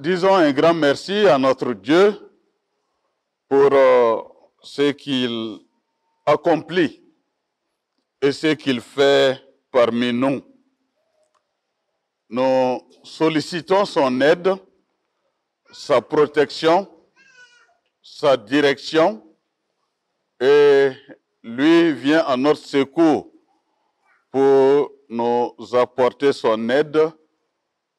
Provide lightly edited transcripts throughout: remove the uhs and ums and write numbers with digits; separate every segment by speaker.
Speaker 1: Disons un grand merci à notre Dieu pour ce qu'il accomplit et ce qu'il fait parmi nous. Nous sollicitons son aide, sa protection, sa direction, et lui vient à notre secours pour nous apporter son aide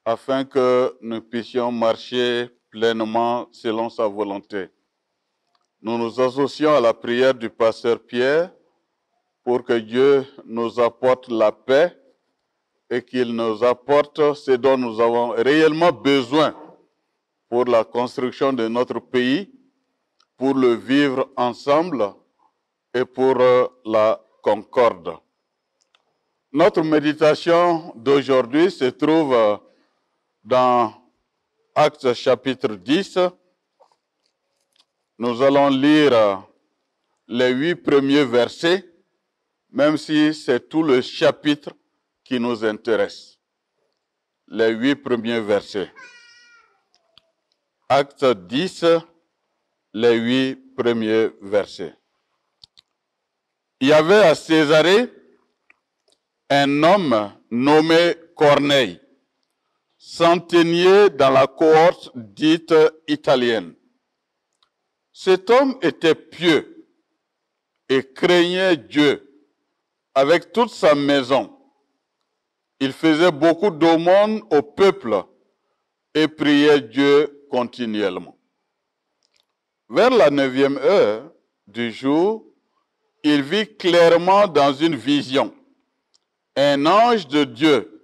Speaker 1: afin que nous puissions marcher pleinement selon sa volonté. Nous nous associons à la prière du pasteur Pierre pour que Dieu nous apporte la paix et qu'il nous apporte ce dont nous avons réellement besoin pour la construction de notre pays, pour le vivre ensemble et pour la concorde. Notre méditation d'aujourd'hui se trouve dans Actes chapitre 10. Nous allons lire les 8 premiers versets, même si c'est tout le chapitre qui nous intéresse. Les 8 premiers versets. Actes 10, les 8 premiers versets. Il y avait à Césarée un homme nommé Corneille, centenier dans la cohorte dite italienne. Cet homme était pieux et craignait Dieu avec toute sa maison. Il faisait beaucoup d'aumônes au peuple et priait Dieu continuellement. Vers la 9e heure du jour, il vit clairement dans une vision un ange de Dieu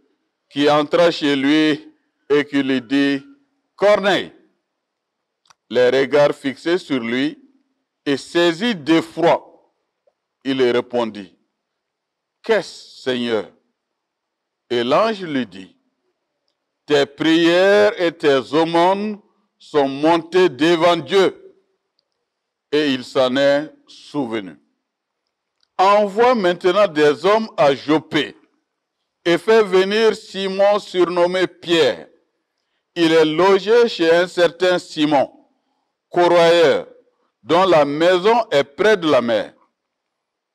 Speaker 1: qui entra chez lui et qui lui dit « Corneille !» Les regards fixés sur lui et saisi d'effroi, il lui répondit « Qu'est-ce, Seigneur ?» Et l'ange lui dit « Tes prières et tes aumônes sont montées devant Dieu. » Et il s'en est souvenu. Envoie maintenant des hommes à Joppé et fais venir Simon surnommé Pierre. Il est logé chez un certain Simon, corroyeur, dont la maison est près de la mer.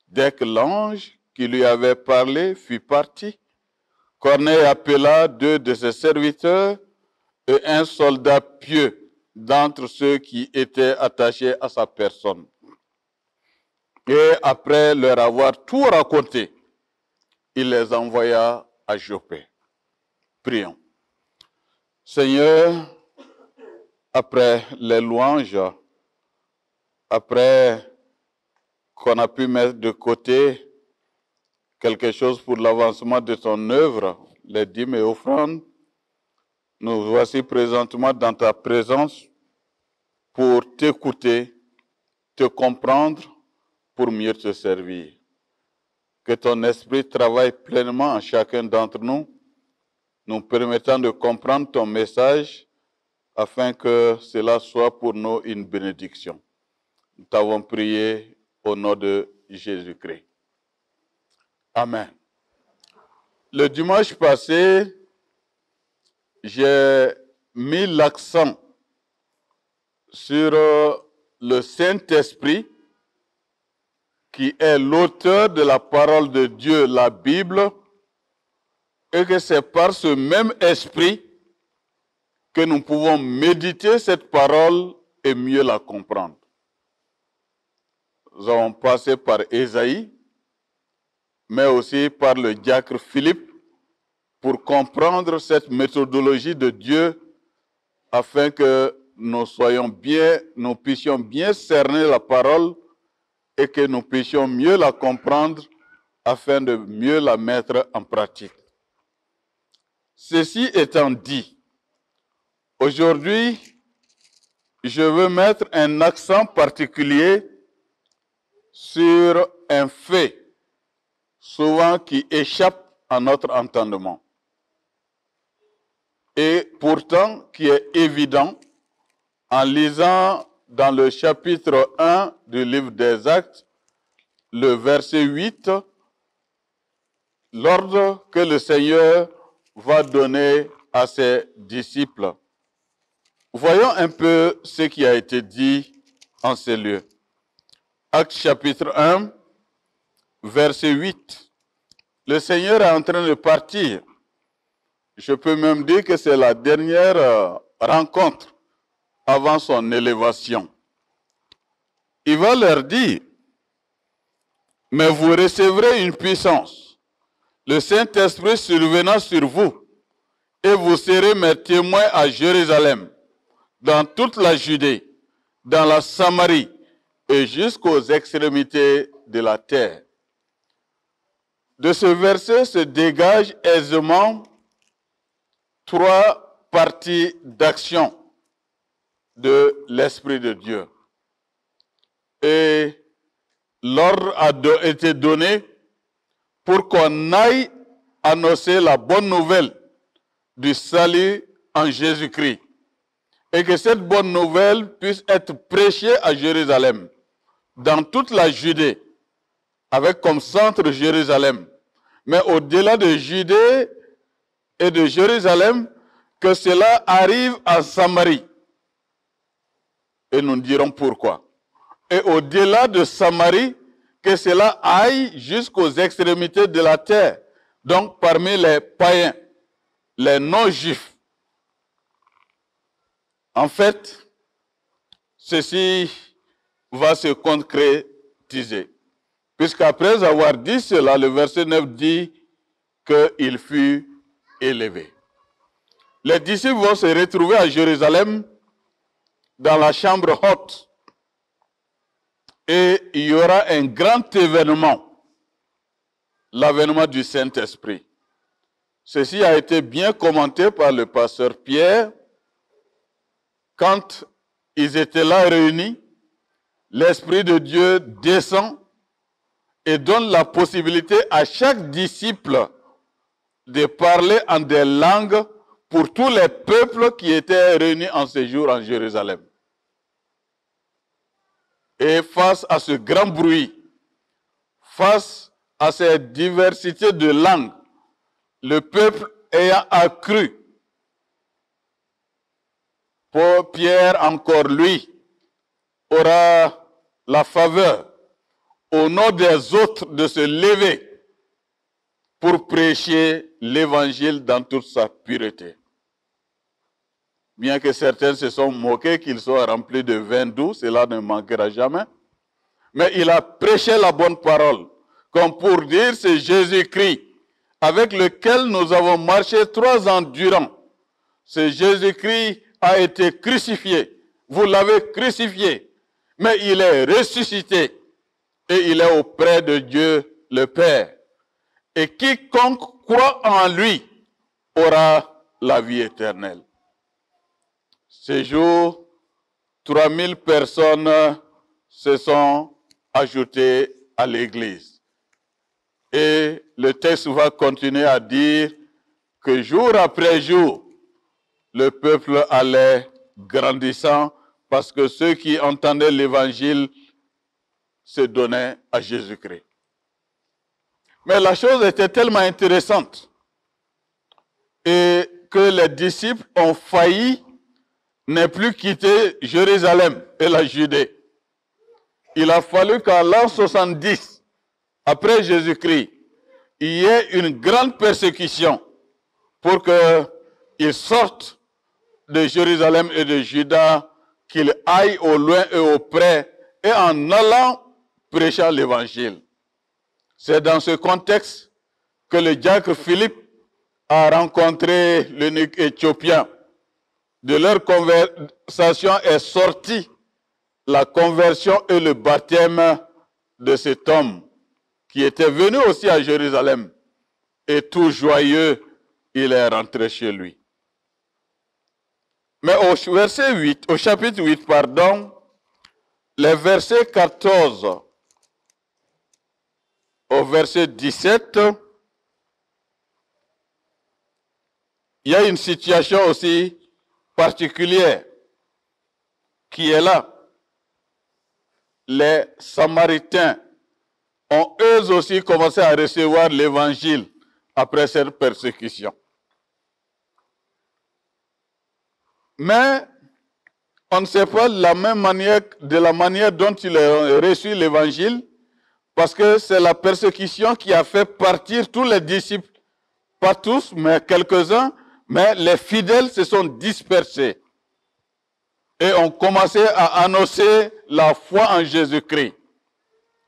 Speaker 1: Dès que l'ange qui lui avait parlé fut parti, Corneille appela 2 de ses serviteurs et un soldat pieux d'entre ceux qui étaient attachés à sa personne. Et après leur avoir tout raconté, il les envoya à Joppé. Prions. Seigneur, après les louanges, après qu'on a pu mettre de côté quelque chose pour l'avancement de ton œuvre, les dîmes et offrandes, nous voici présentement dans ta présence pour t'écouter, te comprendre, pour mieux te servir. Que ton esprit travaille pleinement en chacun d'entre nous, nous permettant de comprendre ton message afin que cela soit pour nous une bénédiction. Nous t'avons prié au nom de Jésus-Christ. Amen. Le dimanche passé, j'ai mis l'accent sur le Saint-Esprit qui est l'auteur de la parole de Dieu, la Bible, et que c'est par ce même esprit que nous pouvons méditer cette parole et mieux la comprendre. Nous avons passé par Ésaïe, mais aussi par le diacre Philippe, pour comprendre cette méthodologie de Dieu, afin que nous puissions bien cerner la parole et que nous puissions mieux la comprendre afin de mieux la mettre en pratique. Ceci étant dit, aujourd'hui, je veux mettre un accent particulier sur un fait, souvent qui échappe à notre entendement, et pourtant qui est évident en lisant dans le chapitre 1 du livre des Actes, le verset 8, l'ordre que le Seigneur va donner à ses disciples. Voyons un peu ce qui a été dit en ces lieux. Actes chapitre 1, verset 8. Le Seigneur est en train de partir. Je peux même dire que c'est la dernière rencontre avant son élévation. Il va leur dire, mais vous recevrez une puissance, le Saint-Esprit survenant sur vous, et vous serez mes témoins à Jérusalem, dans toute la Judée, dans la Samarie et jusqu'aux extrémités de la terre. De ce verset se dégagent aisément trois parties d'action de l'Esprit de Dieu. Et l'ordre a été donné pour qu'on aille annoncer la bonne nouvelle du salut en Jésus-Christ. Et que cette bonne nouvelle puisse être prêchée à Jérusalem, dans toute la Judée, avec comme centre Jérusalem. Mais au-delà de Judée et de Jérusalem, que cela arrive en Samarie. Et nous dirons pourquoi. Et au-delà de Samarie, que cela aille jusqu'aux extrémités de la terre. Donc parmi les païens, les non-juifs. En fait, ceci va se concrétiser. Puisqu'après avoir dit cela, le verset 9 dit qu'il fut élevé. Les disciples vont se retrouver à Jérusalem dans la chambre haute. Et il y aura un grand événement, l'avènement du Saint-Esprit. Ceci a été bien commenté par le pasteur Pierre. Quand ils étaient là réunis, l'Esprit de Dieu descend et donne la possibilité à chaque disciple de parler en des langues pour tous les peuples qui étaient réunis en séjour en Jérusalem. Et face à ce grand bruit, face à cette diversité de langues, le peuple ayant accru, pour Pierre encore lui, aura la faveur, au nom des autres, de se lever pour prêcher l'évangile dans toute sa pureté. Bien que certains se sont moqués qu'ils soient remplis de vin doux, cela ne manquera jamais. Mais il a prêché la bonne parole, comme pour dire c'est Jésus-Christ, avec lequel nous avons marché 3 ans durant. Ce Jésus-Christ a été crucifié. Vous l'avez crucifié, mais il est ressuscité et il est auprès de Dieu le Père. Et quiconque croit en lui aura la vie éternelle. Ce jour, 3000 personnes se sont ajoutées à l'église. Et le texte va continuer à dire que jour après jour, le peuple allait grandissant parce que ceux qui entendaient l'évangile se donnaient à Jésus-Christ. Mais la chose était tellement intéressante et que les disciples ont failli ne plus quitter Jérusalem et la Judée. Il a fallu qu'en l'an 70, après Jésus-Christ, il y ait une grande persécution pour qu'ils sortent de Jérusalem et de Juda, qu'ils aillent au loin et au près, et en allant prêcher l'évangile. C'est dans ce contexte que le diacre Philippe a rencontré l'eunuque éthiopien. De leur conversation est sortie la conversion et le baptême de cet homme qui était venu aussi à Jérusalem. Et tout joyeux, il est rentré chez lui. Mais au chapitre 8, les versets 14 au verset 17, il y a une situation aussi particulière qui est là. Les Samaritains ont eux aussi commencé à recevoir l'évangile après cette persécution. Mais On ne sait pas de la manière dont il a reçu l'évangile, parce que c'est la persécution qui a fait partir tous les disciples. Pas tous, mais quelques-uns, mais les fidèles se sont dispersés et ont commencé à annoncer la foi en Jésus-Christ.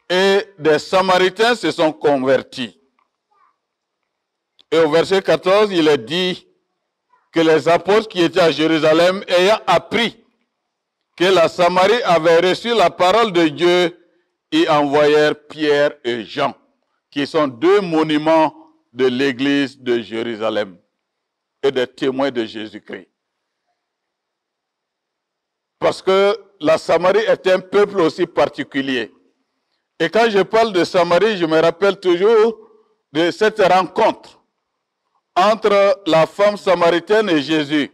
Speaker 1: Et des Samaritains se sont convertis. Et au verset 14, il est dit que les apôtres qui étaient à Jérusalem, ayant appris que la Samarie avait reçu la parole de Dieu, y envoyèrent Pierre et Jean, qui sont deux monuments de l'église de Jérusalem et des témoins de Jésus-Christ. Parce que la Samarie est un peuple aussi particulier. Et quand je parle de Samarie, je me rappelle toujours de cette rencontre entre la femme samaritaine et Jésus.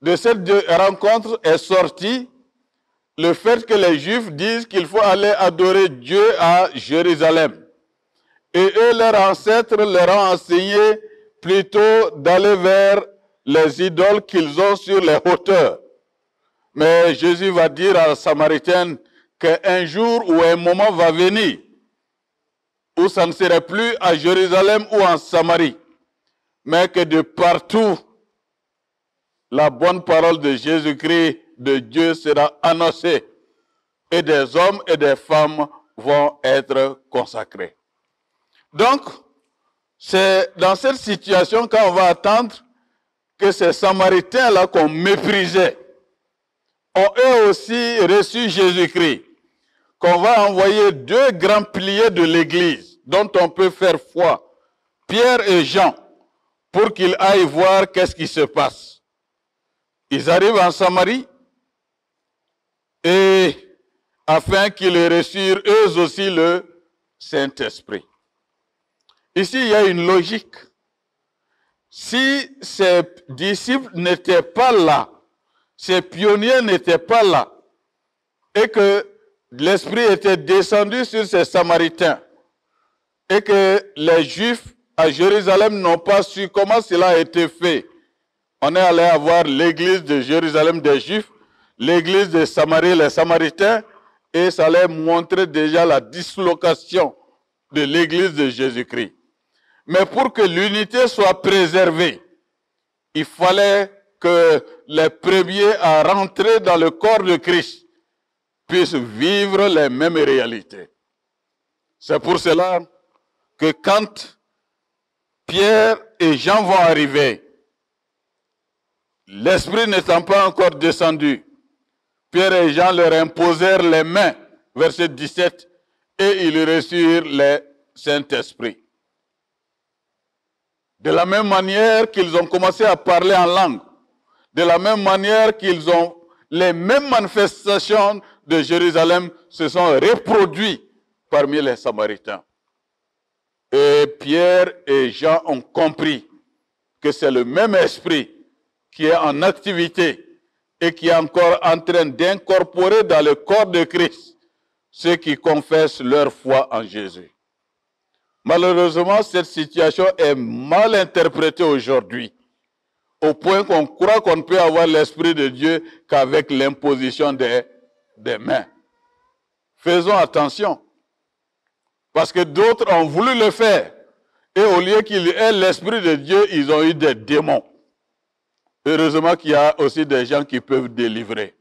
Speaker 1: De cette rencontre est sorti le fait que les Juifs disent qu'il faut aller adorer Dieu à Jérusalem. Et eux, leurs ancêtres, leur ont enseigné plutôt d'aller vers les idoles qu'ils ont sur les hauteurs. Mais Jésus va dire à la Samaritaine qu'un jour ou un moment va venir où ça ne serait plus à Jérusalem ou en Samarie, mais que de partout, la bonne parole de Jésus-Christ, de Dieu, sera annoncée et des hommes et des femmes vont être consacrés. Donc, c'est dans cette situation qu'on va attendre que ces Samaritains-là qu'on méprisait ont eux aussi reçu Jésus-Christ, qu'on va envoyer deux grands piliers de l'Église dont on peut faire foi, Pierre et Jean, pour qu'ils aillent voir qu'est-ce qui se passe. Ils arrivent en Samarie et afin qu'ils reçurent eux aussi le Saint-Esprit. Ici, il y a une logique. Si ces disciples n'étaient pas là, ces pionniers n'étaient pas là, et que l'Esprit était descendu sur ces Samaritains, et que les Juifs à Jérusalem n'ont pas su comment cela a été fait, on est allé avoir l'église de Jérusalem des Juifs, l'église de Samarie, les Samaritains, et ça allait montrer déjà la dislocation de l'église de Jésus-Christ. Mais pour que l'unité soit préservée, il fallait que les premiers à rentrer dans le corps de Christ puissent vivre les mêmes réalités. C'est pour cela que quand Pierre et Jean vont arriver, l'Esprit n'étant pas encore descendu, Pierre et Jean leur imposèrent les mains, verset 17, et ils reçurent le Saint-Esprit. De la même manière qu'ils ont commencé à parler en langue, de la même manière qu'ils ont les mêmes manifestations de Jérusalem se sont reproduites parmi les Samaritains. Et Pierre et Jean ont compris que c'est le même esprit qui est en activité et qui est encore en train d'incorporer dans le corps de Christ ceux qui confessent leur foi en Jésus. Malheureusement, cette situation est mal interprétée aujourd'hui, au point qu'on croit qu'on ne peut avoir l'Esprit de Dieu qu'avec l'imposition des mains. Faisons attention, parce que d'autres ont voulu le faire, et au lieu qu'ils aient l'Esprit de Dieu, ils ont eu des démons. Heureusement qu'il y a aussi des gens qui peuvent délivrer.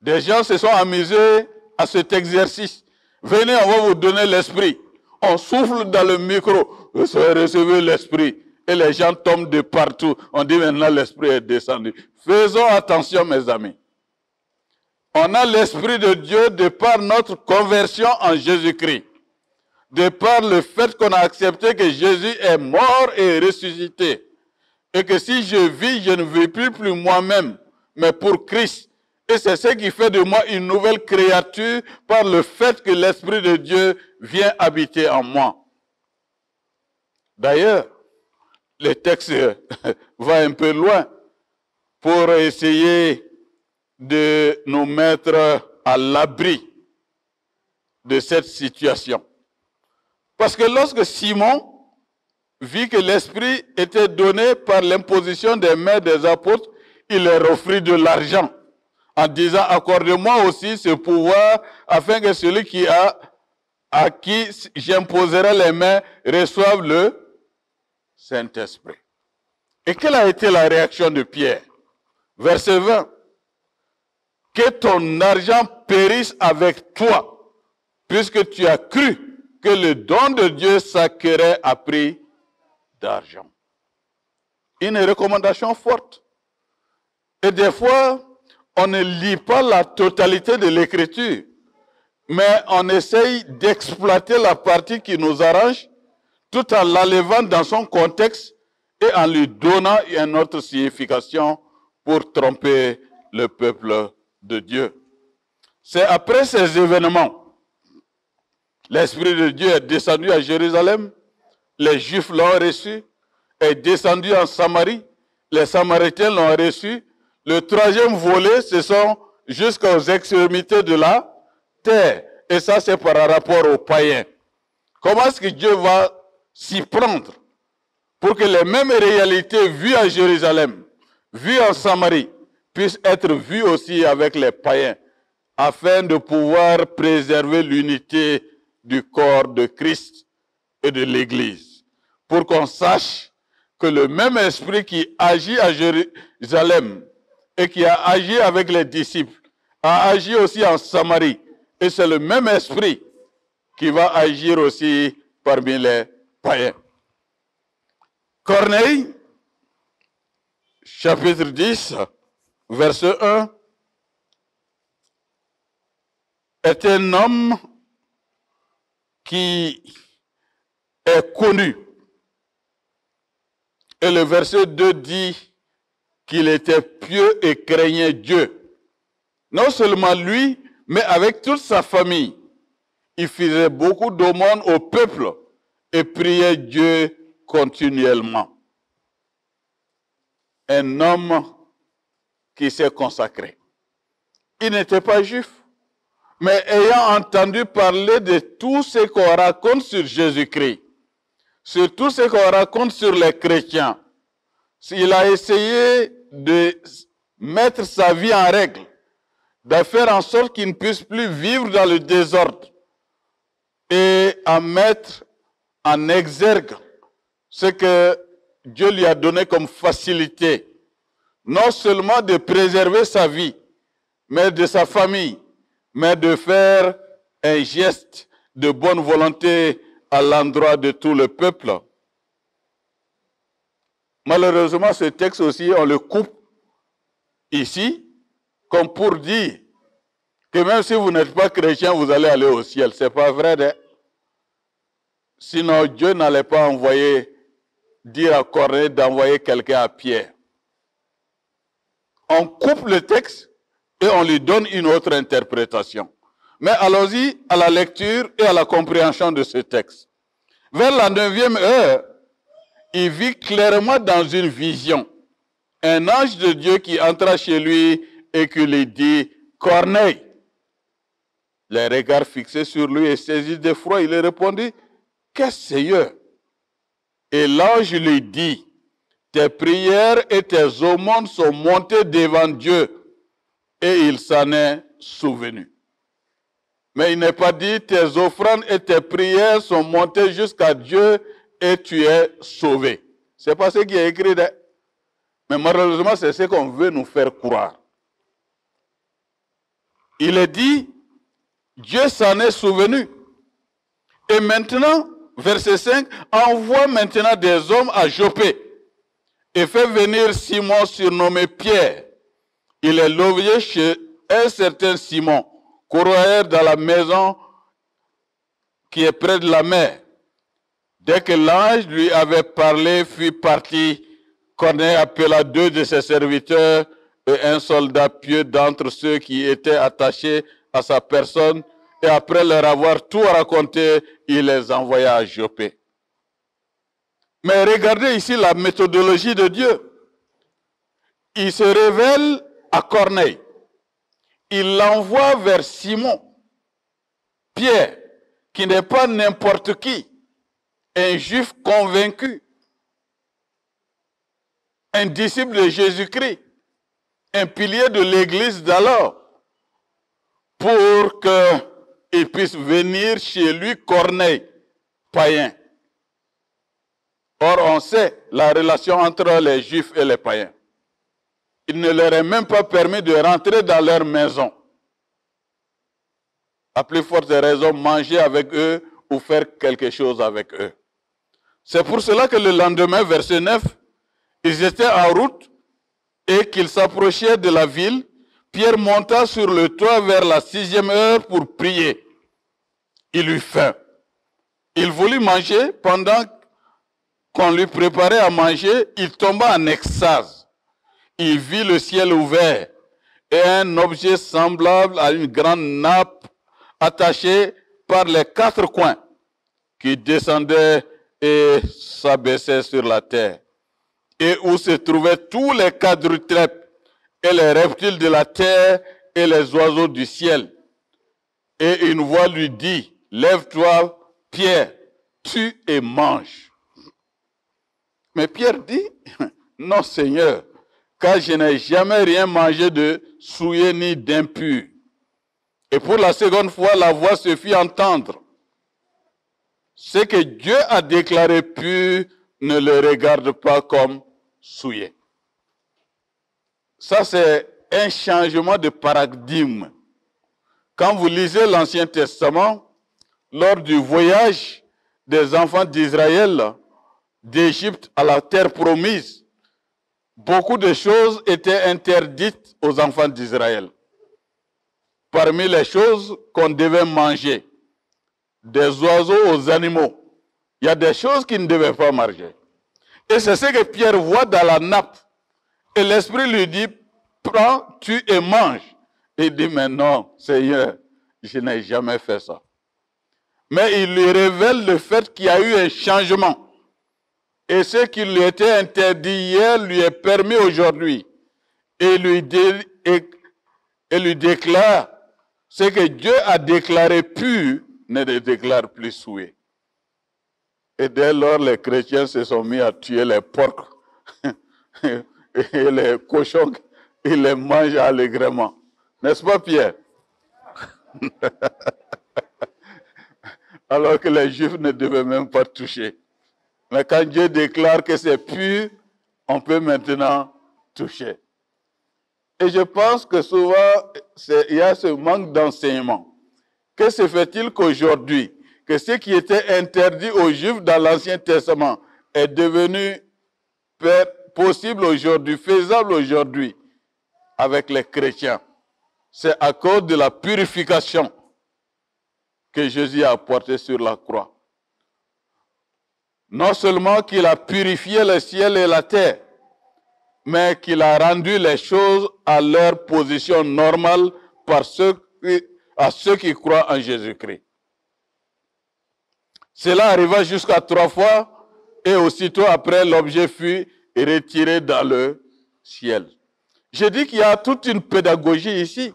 Speaker 1: Des gens se sont amusés à cet exercice. Venez, on va vous donner l'Esprit. On souffle dans le micro, recevez l'Esprit. Et les gens tombent de partout. On dit maintenant l'Esprit est descendu. Faisons attention, mes amis. On a l'Esprit de Dieu de par notre conversion en Jésus-Christ. De par le fait qu'on a accepté que Jésus est mort et ressuscité. Et que si je vis, je ne vis plus moi-même, mais pour Christ. Et c'est ce qui fait de moi une nouvelle créature par le fait que l'Esprit de Dieu vient habiter en moi. D'ailleurs, le texte va un peu loin pour essayer de nous mettre à l'abri de cette situation. Parce que lorsque Simon vit que l'Esprit était donné par l'imposition des mains des apôtres, il leur offrit de l'argent en disant, accorde-moi aussi ce pouvoir afin que celui à qui j'imposerai les mains reçoive le Saint-Esprit. Et quelle a été la réaction de Pierre? Verset 20. Que ton argent périsse avec toi, puisque tu as cru que le don de Dieu s'acquérait à prix d'argent. Une recommandation forte. Et des fois, on ne lit pas la totalité de l'écriture, mais on essaye d'exploiter la partie qui nous arrange, tout en l'enlevant dans son contexte et en lui donnant une autre signification pour tromper le peuple de Dieu. C'est après ces événements, l'Esprit de Dieu est descendu à Jérusalem, les Juifs l'ont reçu, est descendu en Samarie, les Samaritains l'ont reçu. Le troisième volet, ce sont jusqu'aux extrémités de la terre. Et ça, c'est par rapport aux païens. Comment est-ce que Dieu va s'y prendre pour que les mêmes réalités vues à Jérusalem, vues en Samarie, puissent être vues aussi avec les païens, afin de pouvoir préserver l'unité du corps de Christ et de l'Église, pour qu'on sache que le même esprit qui agit à Jérusalem et qui a agi avec les disciples, a agi aussi en Samarie, et c'est le même esprit qui va agir aussi parmi les païens. Corneille, chapitre 10, verset 1, est un homme qui est connu. Et le verset 2 dit qu'il était pieux et craignait Dieu. Non seulement lui, mais avec toute sa famille. Il faisait beaucoup d'aumônes au peuple et priait Dieu continuellement. Un homme qui s'est consacré. Il n'était pas juif, mais ayant entendu parler de tout ce qu'on raconte sur Jésus-Christ, sur tout ce qu'on raconte sur les chrétiens, il a essayé de mettre sa vie en règle, de faire en sorte qu'il ne puisse plus vivre dans le désordre et à mettre en exergue ce que Dieu lui a donné comme facilité, non seulement de préserver sa vie, mais de sa famille, mais de faire un geste de bonne volonté à l'endroit de tout le peuple. Malheureusement, ce texte aussi, on le coupe ici, comme pour dire que même si vous n'êtes pas chrétien, vous allez aller au ciel. Ce n'est pas vrai. Hein? Sinon, Dieu n'allait pas dire à Corneille d'envoyer quelqu'un à Pierre. On coupe le texte et on lui donne une autre interprétation. Mais allons-y à la lecture et à la compréhension de ce texte. Vers la 9e heure, il vit clairement dans une vision un ange de Dieu qui entra chez lui et qui lui dit, Corneille. Les regards fixés sur lui et saisi d'effroi, il lui répondit, qu'est-ce Seigneur? Et l'ange lui dit, tes prières et tes aumônes sont montées devant Dieu, et il s'en est souvenu. Mais il n'est pas dit, tes offrandes et tes prières sont montées jusqu'à Dieu, et tu es sauvé. Ce n'est pas ce qui est écrit, mais malheureusement, c'est ce qu'on veut nous faire croire. Il est dit, Dieu s'en est souvenu. Et maintenant, verset 5, envoie maintenant des hommes à Joppé et fait venir Simon surnommé Pierre. Il est logé chez un certain Simon, courroyeur dans la maison qui est près de la mer. Dès que l'ange lui avait parlé, fut parti, Corneille appela 2 de ses serviteurs et un soldat pieux d'entre ceux qui étaient attachés à sa personne, et après leur avoir tout raconté, il les envoya à Joppé. Mais regardez ici la méthodologie de Dieu. Il se révèle à Corneille. Il l'envoie vers Simon, Pierre, qui n'est pas n'importe qui, un juif convaincu, un disciple de Jésus-Christ, un pilier de l'église d'alors, pour qu'il puisse venir chez lui Corneille, païen. Or, on sait la relation entre les Juifs et les païens. Il ne leur est même pas permis de rentrer dans leur maison. À plus forte raison, manger avec eux ou faire quelque chose avec eux. C'est pour cela que le lendemain, verset 9, ils étaient en route et qu'ils s'approchaient de la ville. Pierre monta sur le toit vers la 6e heure pour prier. Il eut faim. Il voulut manger. Pendant qu'on lui préparait à manger, il tomba en extase. Il vit le ciel ouvert et un objet semblable à une grande nappe attachée par les 4 coins qui descendait et s'abaissait sur la terre, et où se trouvaient tous les quadrupèdes et les reptiles de la terre et les oiseaux du ciel. Et une voix lui dit, lève-toi, Pierre, tue et mange. Mais Pierre dit, non Seigneur, car je n'ai jamais rien mangé de souillé ni d'impur. Et pour la seconde fois, la voix se fit entendre. Ce que Dieu a déclaré pur ne le regarde pas comme souillé. Ça, c'est un changement de paradigme. Quand vous lisez l'Ancien Testament, lors du voyage des enfants d'Israël d'Égypte à la terre promise, beaucoup de choses étaient interdites aux enfants d'Israël. Parmi les choses qu'on devait manger, des oiseaux aux animaux, il y a des choses qu'ils ne devaient pas manger. Et c'est ce que Pierre voit dans la nappe. Et l'Esprit lui dit, prends, tue et mange. Et il dit, mais non, Seigneur, je n'ai jamais fait ça. Mais il lui révèle le fait qu'il y a eu un changement. Et ce qui lui était interdit hier lui est permis aujourd'hui. Et lui déclare ce que Dieu a déclaré pur ne le déclare plus souillé. Et dès lors, les chrétiens se sont mis à tuer les porcs et les cochons, ils les mangent allègrement. N'est-ce pas, Pierre? Alors que les Juifs ne devaient même pas toucher. Mais quand Dieu déclare que c'est pur, on peut maintenant toucher. Et je pense que souvent, il y a ce manque d'enseignement. Que se fait-il qu'aujourd'hui, que ce qui était interdit aux Juifs dans l'Ancien Testament est devenu possible aujourd'hui, faisable aujourd'hui avec les chrétiens? C'est à cause de la purification que Jésus a apportée sur la croix. Non seulement qu'il a purifié le ciel et la terre, mais qu'il a rendu les choses à leur position normale à ceux qui croient en Jésus-Christ. Cela arriva jusqu'à 3 fois, et aussitôt après, l'objet fut retiré dans le ciel. Je dis qu'il y a toute une pédagogie ici.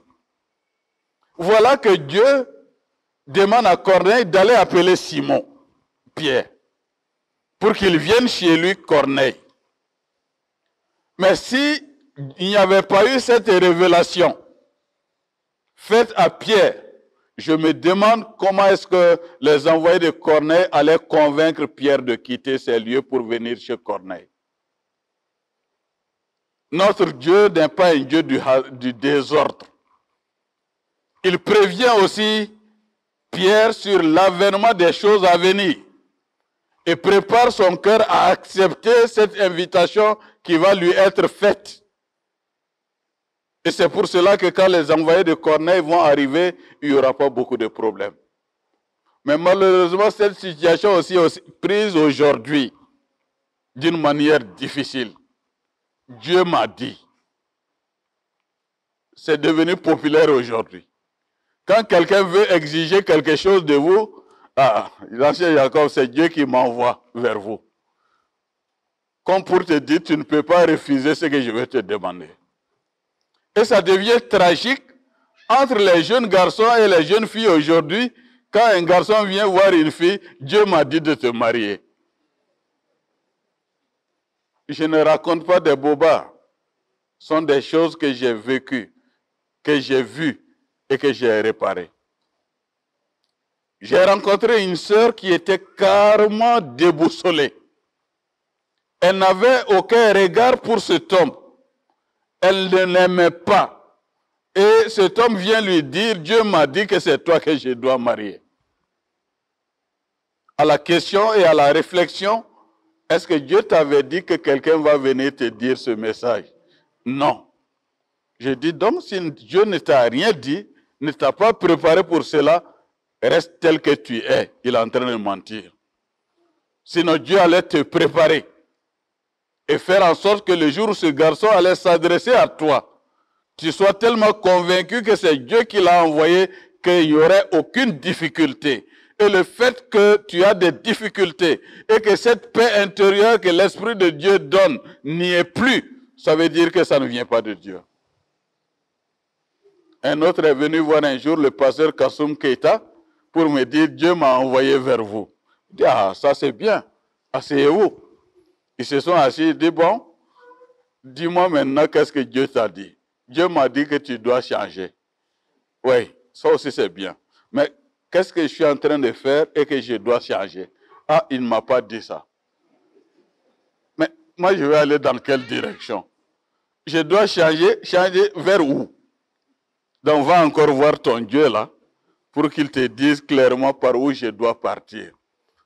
Speaker 1: Voilà que Dieu demande à Corneille d'aller appeler Simon, Pierre, pour qu'il vienne chez lui, Corneille. Mais si il n'y avait pas eu cette révélation faite à Pierre, je me demande comment est-ce que les envoyés de Corneille allaient convaincre Pierre de quitter ces lieux pour venir chez Corneille. Notre Dieu n'est pas un Dieu du désordre. Il prévient aussi Pierre sur l'avènement des choses à venir et prépare son cœur à accepter cette invitation qui va lui être faite. Et c'est pour cela que quand les envoyés de Corneille vont arriver, il n'y aura pas beaucoup de problèmes. Mais malheureusement, cette situation aussi prise aujourd'hui d'une manière difficile. Dieu m'a dit. C'est devenu populaire aujourd'hui. Quand quelqu'un veut exiger quelque chose de vous, l'ancien Jacob, c'est Dieu qui m'envoie vers vous. Comme pour te dire, tu ne peux pas refuser ce que je vais te demander. Et ça devient tragique entre les jeunes garçons et les jeunes filles aujourd'hui. Quand un garçon vient voir une fille, Dieu m'a dit de te marier. Je ne raconte pas des bobards. sont des choses que j'ai vécues, que j'ai vues et que j'ai réparées. J'ai rencontré une sœur qui était carrément déboussolée. Elle n'avait aucun regard pour cet homme. Elle ne l'aimait pas. Et cet homme vient lui dire, Dieu m'a dit que c'est toi que je dois marier. À la question et à la réflexion, est-ce que Dieu t'avait dit que quelqu'un va venir te dire ce message? Non. Je dis donc, si Dieu ne t'a rien dit, ne t'a pas préparé pour cela, reste tel que tu es. Il est en train de mentir. Sinon, Dieu allait te préparer et faire en sorte que le jour où ce garçon allait s'adresser à toi, tu sois tellement convaincu que c'est Dieu qui l'a envoyé qu'il n'y aurait aucune difficulté. Et le fait que tu as des difficultés et que cette paix intérieure que l'Esprit de Dieu donne n'y est plus, ça veut dire que ça ne vient pas de Dieu. Un autre est venu voir un jour le pasteur Kassoum Keita pour me dire, Dieu m'a envoyé vers vous. Je dis, ah, ça c'est bien, asseyez-vous. Ils se sont assis, ils disent, bon, dis-moi maintenant qu'est-ce que Dieu t'a dit. Dieu m'a dit que tu dois changer. Oui, ça aussi c'est bien. Mais qu'est-ce que je suis en train de faire et que je dois changer? Ah, il ne m'a pas dit ça. Mais moi, je vais aller dans quelle direction? Je dois changer vers où? Donc, va encore voir ton Dieu là, pour qu'il te dise clairement par où je dois partir.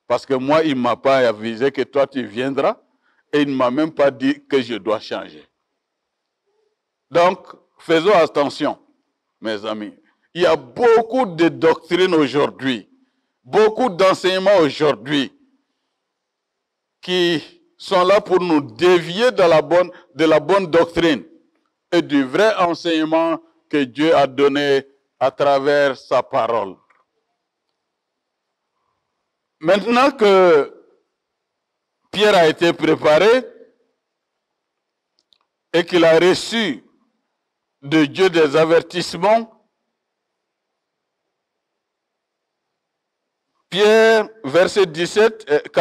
Speaker 1: Parce que moi, il ne m'a pas avisé que toi, tu viendras, et il ne m'a même pas dit que je dois changer. Donc, faisons attention, mes amis. Il y a beaucoup de doctrines aujourd'hui, beaucoup d'enseignements aujourd'hui qui sont là pour nous dévier de la bonne doctrine et du vrai enseignement que Dieu a donné à travers sa parole. Maintenant que Pierre a été préparé et qu'il a reçu de Dieu des avertissements, Pierre, verset 17,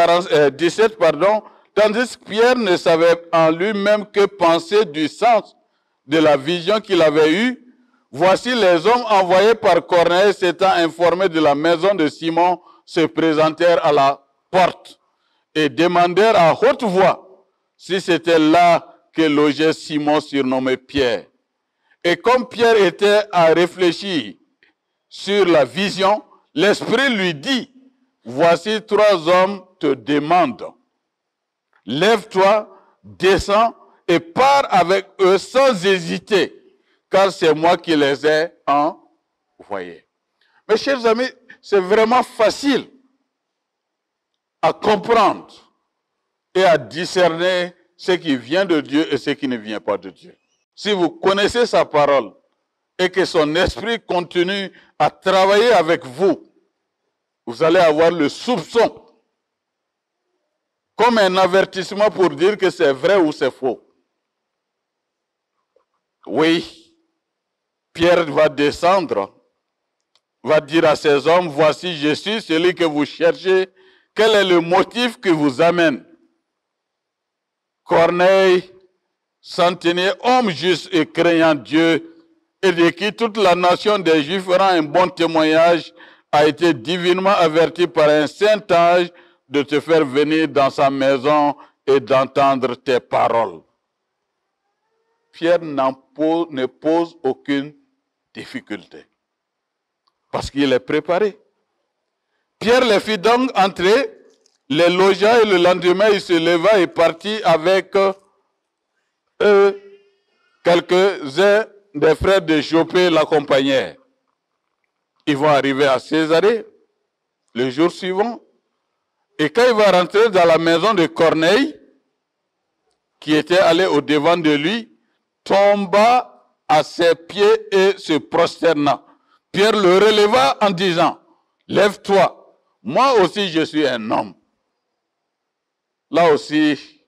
Speaker 1: tandis que Pierre ne savait en lui-même que penser du sens de la vision qu'il avait eue, voici les hommes envoyés par Corneille s'étant informés de la maison de Simon se présentèrent à la porte et demandèrent à haute voix si c'était là que logeait Simon surnommé Pierre. Et comme Pierre était à réfléchir sur la vision, l'Esprit lui dit, voici 3 hommes te demandent. Lève-toi, descends et pars avec eux sans hésiter, car c'est moi qui les ai envoyés. Mes chers amis, c'est vraiment facile à comprendre et à discerner ce qui vient de Dieu et ce qui ne vient pas de Dieu. Si vous connaissez sa parole et que son esprit continue à travailler avec vous, vous allez avoir le soupçon comme un avertissement pour dire que c'est vrai ou c'est faux. Oui, Pierre va descendre, va dire à ces hommes, voici je suis celui que vous cherchez, quel est le motif qui vous amène? Corneille, centenier, homme juste et craignant Dieu, et de qui toute la nation des Juifs rend un bon témoignage, a été divinement averti par un saint ange de te faire venir dans sa maison et d'entendre tes paroles. Pierre ne pose aucune difficulté, parce qu'il est préparé. Pierre les fit donc entrer, les logea et le lendemain il se leva et partit avec eux. Quelques-uns des frères de Jopé l'accompagnèrent. Ils vont arriver à Césarée le jour suivant. Et quand il va rentrer dans la maison de Corneille, qui était allé au-devant de lui, tomba à ses pieds et se prosterna. Pierre le releva en disant, lève-toi, moi aussi je suis un homme. Là aussi,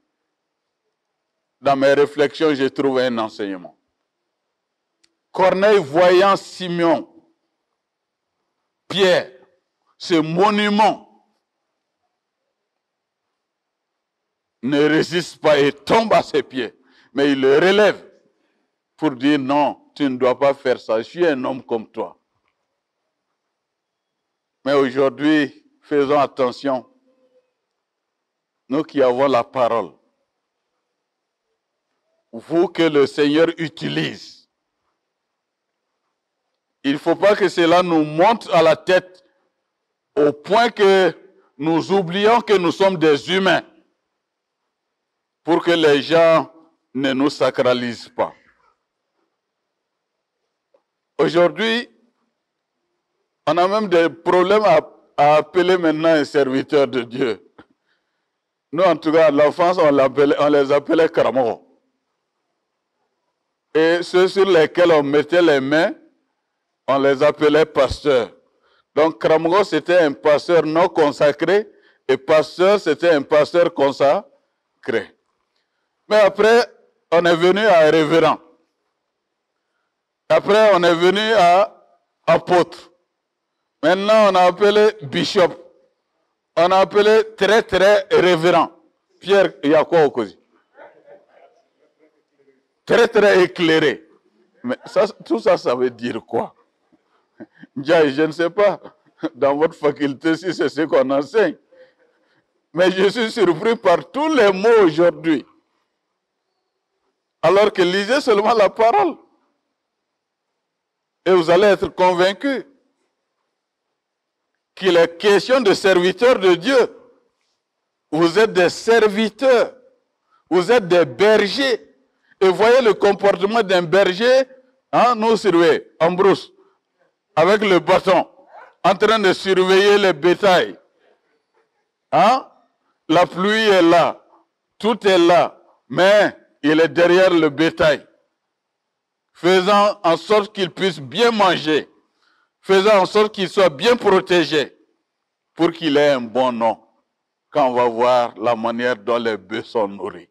Speaker 1: dans mes réflexions, j'ai trouvé un enseignement. Corneille, voyant Simon, Pierre, ce monument, ne résiste pas et tombe à ses pieds, mais il le relève pour dire non, tu ne dois pas faire ça, je suis un homme comme toi. Mais aujourd'hui, faisons attention, nous qui avons la parole, vous que le Seigneur utilise, il ne faut pas que cela nous monte à la tête au point que nous oublions que nous sommes des humains pour que les gens ne nous sacralisent pas. Aujourd'hui, on a même des problèmes à appeler maintenant un serviteur de Dieu. Nous, en tout cas, à l'enfance, on les appelait Karamogo. Et ceux sur lesquels on mettait les mains, on les appelait pasteurs. Donc, Karamogo, c'était un pasteur non consacré, et pasteur, c'était un pasteur consacré. Mais après, on est venu à révérend. Après, on est venu à apôtre. Maintenant, on a appelé bishop. On a appelé très, très révérend. Pierre, il y a quoi au cause? Très, très éclairé. Mais ça, tout ça, ça veut dire quoi? Je ne sais pas, dans votre faculté, si c'est ce qu'on enseigne. Mais je suis surpris par tous les mots aujourd'hui. Alors que lisez seulement la parole. Et vous allez être convaincus qu'il est question de serviteurs de Dieu. Vous êtes des serviteurs. Vous êtes des bergers. Et voyez le comportement d'un berger, hein, nous surveillons, en brousse, avec le bâton, en train de surveiller les bétails. Hein? La pluie est là, tout est là, mais il est derrière le bétail, faisant en sorte qu'il puisse bien manger, faisant en sorte qu'il soit bien protégé, pour qu'il ait un bon nom, quand on va voir la manière dont les bœufs sont nourris.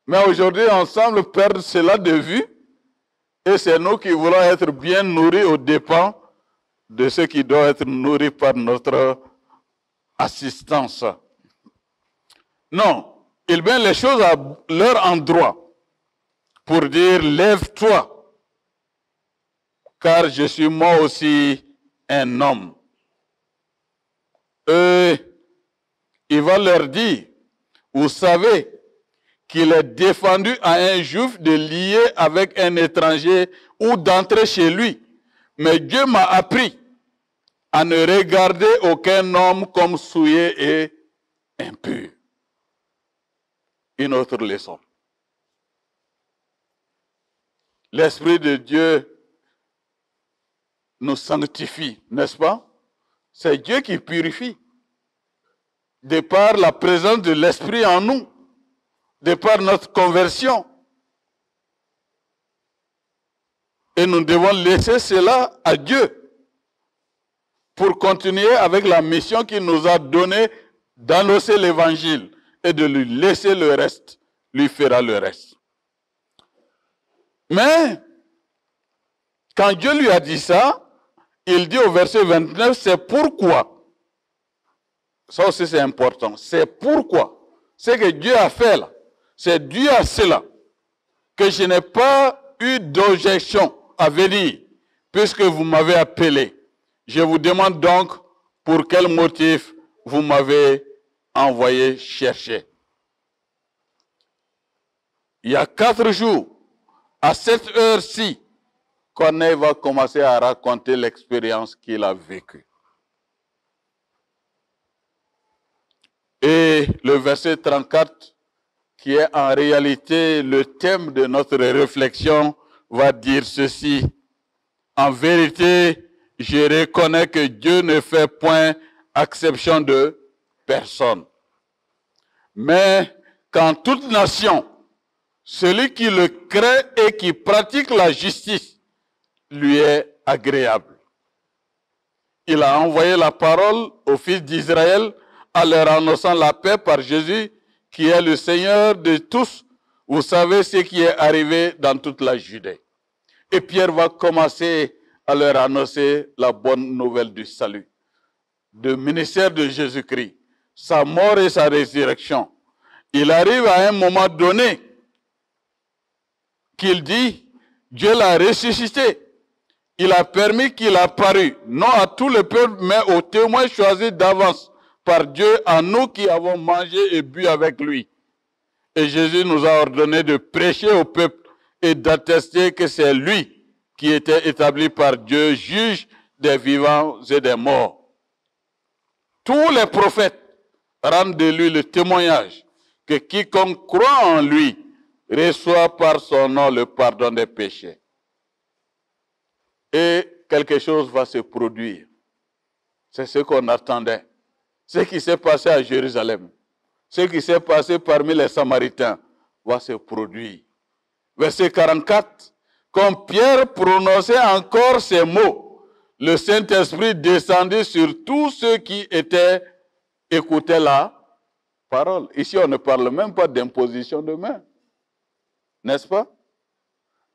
Speaker 1: Mais aujourd'hui, on semble perdre cela de vue, et c'est nous qui voulons être bien nourris aux dépens de ceux qui doivent être nourris par notre assistance. Non, il met les choses à leur endroit pour dire, lève-toi, car je suis moi aussi un homme. Et il va leur dire, vous savez qu'il est défendu à un juif de lier avec un étranger ou d'entrer chez lui. Mais Dieu m'a appris à ne regarder aucun homme comme souillé et impur. Une autre leçon. L'Esprit de Dieu nous sanctifie, n'est-ce pas? C'est Dieu qui purifie. De par la présence de l'Esprit en nous, de par notre conversion. Et nous devons laisser cela à Dieu pour continuer avec la mission qu'il nous a donnée d'annoncer l'évangile et de lui laisser le reste, lui fera le reste. Mais, quand Dieu lui a dit ça, il dit au verset 29, c'est pourquoi, ça aussi c'est important, c'est pourquoi, ce que Dieu a fait là, c'est dû à cela que je n'ai pas eu d'objection à venir, puisque vous m'avez appelé. Je vous demande donc pour quel motif vous m'avez envoyé chercher. Il y a 4 jours, à cette heure-ci, Corneille va commencer à raconter l'expérience qu'il a vécue. Et le verset 34, qui est en réalité le thème de notre réflexion, va dire ceci. En vérité, je reconnais que Dieu ne fait point exception de personne. Mais qu'en toute nation, celui qui le craint et qui pratique la justice lui est agréable. Il a envoyé la parole aux fils d'Israël en leur annonçant la paix par Jésus, qui est le Seigneur de tous. Vous savez ce qui est arrivé dans toute la Judée. Et Pierre va commencer à leur annoncer la bonne nouvelle du salut, du ministère de Jésus-Christ, sa mort et sa résurrection. Il arrive à un moment donné qu'il dit, Dieu l'a ressuscité. Il a permis qu'il apparût, non à tout le peuple, mais aux témoins choisis d'avance par Dieu, à nous qui avons mangé et bu avec lui. Et Jésus nous a ordonné de prêcher au peuple et d'attester que c'est lui qui était établi par Dieu, juge des vivants et des morts. Tous les prophètes rendent de lui le témoignage que quiconque croit en lui reçoit par son nom le pardon des péchés. Et quelque chose va se produire. C'est ce qu'on attendait. Ce qui s'est passé à Jérusalem, ce qui s'est passé parmi les Samaritains va se produire. Verset 44, comme Pierre prononçait encore ces mots, le Saint-Esprit descendit sur tous ceux qui écoutaient la parole. Ici, on ne parle même pas d'imposition de main. N'est-ce pas?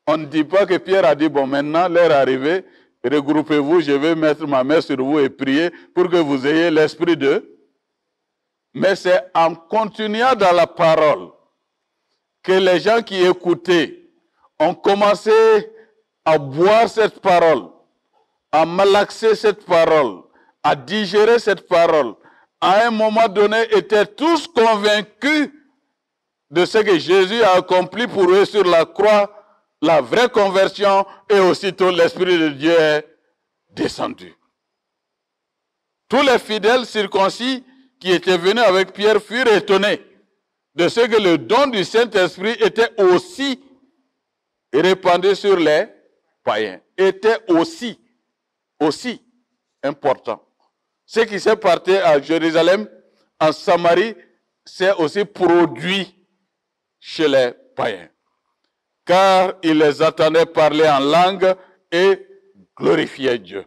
Speaker 1: On ne dit pas que Pierre a dit, bon, maintenant, l'heure est arrivée, regroupez-vous, je vais mettre ma main sur vous et prier pour que vous ayez l'esprit de... Mais c'est en continuant dans la parole que les gens qui écoutaient ont commencé à boire cette parole, à malaxer cette parole, à digérer cette parole. À un moment donné, étaient tous convaincus de ce que Jésus a accompli pour eux sur la croix, la vraie conversion, et aussitôt l'Esprit de Dieu est descendu. Tous les fidèles circoncis qui étaient venus avec Pierre furent étonnés de ce que le don du Saint-Esprit était aussi répandu sur les païens, était aussi important. Ce qui s'est passé à Jérusalem, en Samarie, s'est aussi produit chez les païens. Car ils les attendaient parler en langue et glorifier Dieu.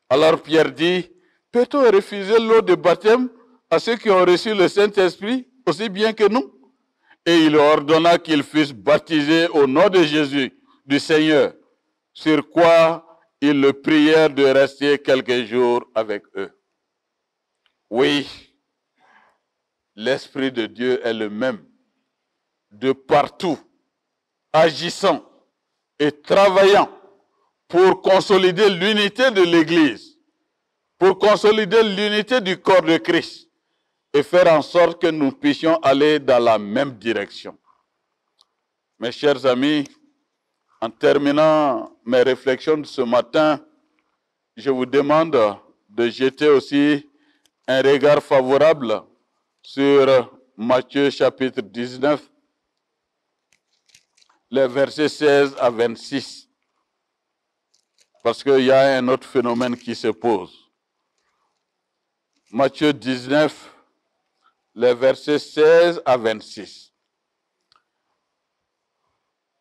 Speaker 1: Alors Pierre dit, peut-on refuser l'eau de baptême à ceux qui ont reçu le Saint-Esprit aussi bien que nous? Et il ordonna qu'ils fussent baptisés au nom de Jésus, du Seigneur, sur quoi ils le prièrent de rester quelques jours avec eux. Oui, l'Esprit de Dieu est le même, de partout, agissant et travaillant pour consolider l'unité de l'Église, pour consolider l'unité du corps de Christ et faire en sorte que nous puissions aller dans la même direction. Mes chers amis, en terminant mes réflexions de ce matin, je vous demande de jeter aussi un regard favorable sur Matthieu chapitre 19, les versets 16 à 26. Parce qu'il y a un autre phénomène qui se pose. Matthieu 19, les versets 16 à 26.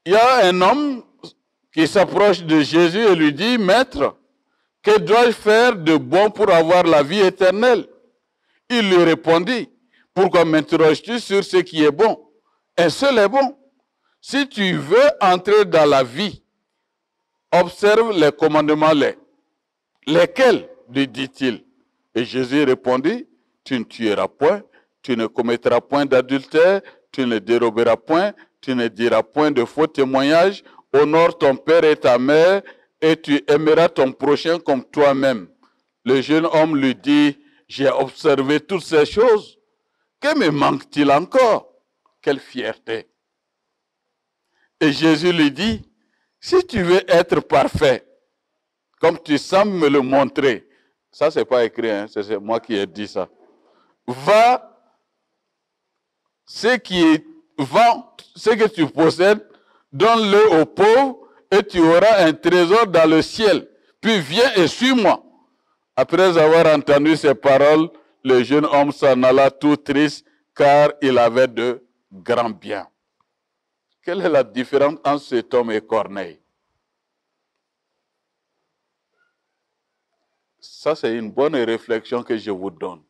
Speaker 1: Il y a un homme qui s'approche de Jésus et lui dit, « Maître, que dois-je faire de bon pour avoir la vie éternelle ?» Il lui répondit, « Pourquoi m'interroges-tu sur ce qui est bon? Un seul est bon. Si tu veux entrer dans la vie, observe les commandements, lesquels, lui dit-il. Et Jésus répondit, tu ne tueras point, tu ne commettras point d'adultère, tu ne déroberas point, tu ne diras point de faux témoignages, honore ton père et ta mère, et tu aimeras ton prochain comme toi-même. Le jeune homme lui dit, j'ai observé toutes ces choses, que me manque-t-il encore? Quelle fierté! Et Jésus lui dit, si tu veux être parfait, comme tu sembles me le montrer, ça c'est pas écrit, hein, c'est moi qui ai dit ça. Va, ce que tu possèdes, donne-le aux pauvres et tu auras un trésor dans le ciel. Puis viens et suis-moi. Après avoir entendu ces paroles, le jeune homme s'en alla tout triste car il avait de grands biens. Quelle est la différence entre cet homme et Corneille? Ça, c'est une bonne réflexion que je vous donne.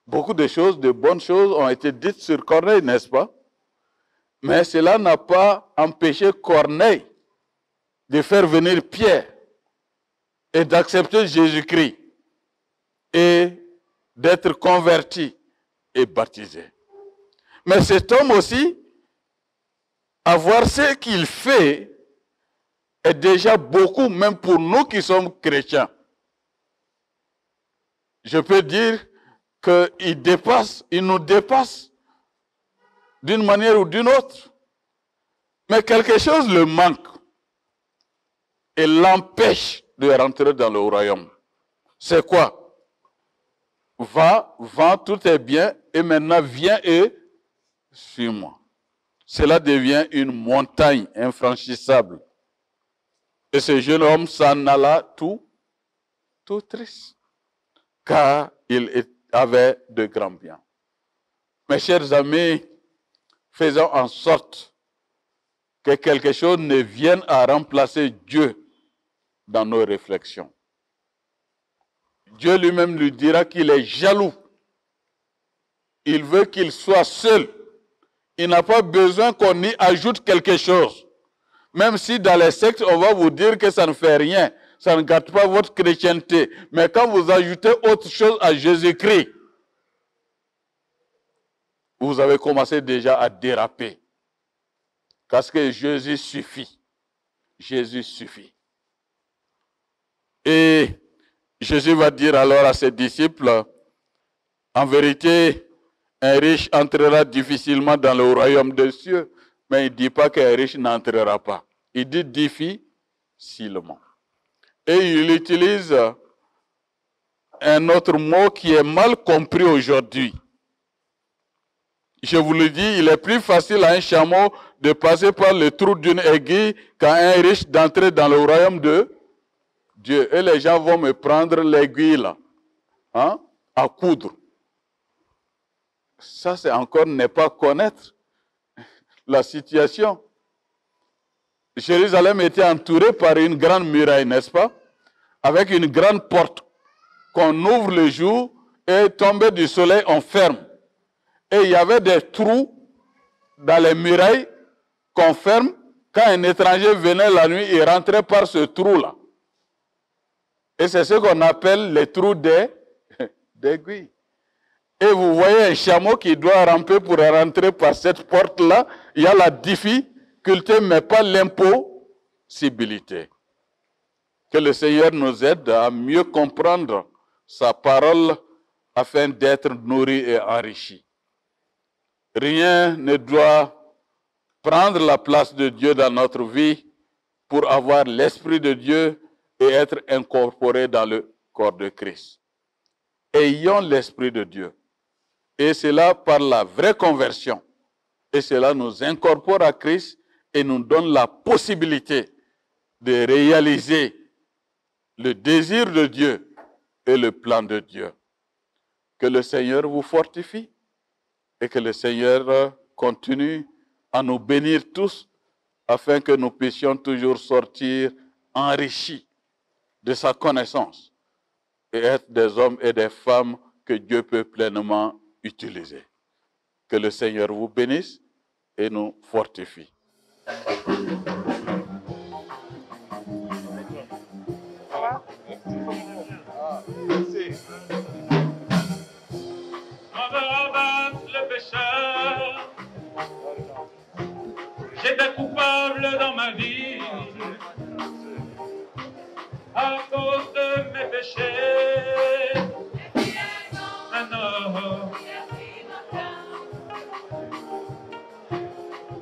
Speaker 1: Beaucoup de choses, de bonnes choses ont été dites sur Corneille, n'est-ce pas? Mais cela n'a pas empêché Corneille de faire venir Pierre et d'accepter Jésus-Christ et d'être converti et baptisé. Mais cet homme aussi avoir ce qu'il fait est déjà beaucoup, même pour nous qui sommes chrétiens. Je peux dire qu'il nous dépasse d'une manière ou d'une autre. Mais quelque chose le manque et l'empêche de rentrer dans le royaume. C'est quoi? Va, vends tous tes biens et maintenant viens et suis-moi. Cela devient une montagne infranchissable. Et ce jeune homme s'en alla tout triste, car il avait de grands biens. Mes chers amis, faisons en sorte que quelque chose ne vienne à remplacer Dieu dans nos réflexions. Dieu lui-même lui dira qu'il est jaloux. Il veut qu'il soit seul. Il n'a pas besoin qu'on y ajoute quelque chose. Même si dans les sectes, on va vous dire que ça ne fait rien, ça ne gâte pas votre chrétienté. Mais quand vous ajoutez autre chose à Jésus-Christ, vous avez commencé déjà à déraper. Parce que Jésus suffit. Jésus suffit. Et Jésus va dire alors à ses disciples, en vérité, un riche entrera difficilement dans le royaume des cieux, mais il ne dit pas qu'un riche n'entrera pas. Il dit difficilement. Et il utilise un autre mot qui est mal compris aujourd'hui. Je vous le dis, il est plus facile à un chameau de passer par le trou d'une aiguille qu'à un riche d'entrer dans le royaume de Dieu. Et les gens vont me prendre l'aiguille là, hein, à coudre. Ça, c'est encore ne pas connaître la situation. Jérusalem était entourée par une grande muraille, n'est-ce pas? Avec une grande porte qu'on ouvre le jour et tombé du soleil, on ferme. Et il y avait des trous dans les murailles qu'on ferme. Quand un étranger venait la nuit, il rentrait par ce trou-là. Et c'est ce qu'on appelle les trous d'aiguille. Et vous voyez un chameau qui doit ramper pour rentrer par cette porte-là. Il y a la difficulté, mais pas l'impossibilité. Que le Seigneur nous aide à mieux comprendre sa parole afin d'être nourris et enrichis. Rien ne doit prendre la place de Dieu dans notre vie pour avoir l'Esprit de Dieu et être incorporé dans le corps de Christ. Ayons l'Esprit de Dieu. Et cela par la vraie conversion. Et cela nous incorpore à Christ et nous donne la possibilité de réaliser le désir de Dieu et le plan de Dieu. Que le Seigneur vous fortifie et que le Seigneur continue à nous bénir tous afin que nous puissions toujours sortir enrichis de sa connaissance et être des hommes et des femmes que Dieu peut pleinement utiliser. Que le Seigneur vous bénisse et nous fortifie.
Speaker 2: Le pécheur, j'étais coupable dans ma vie à cause de mes péchés. Maintenant,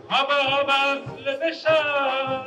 Speaker 2: Barabbas le pécheur,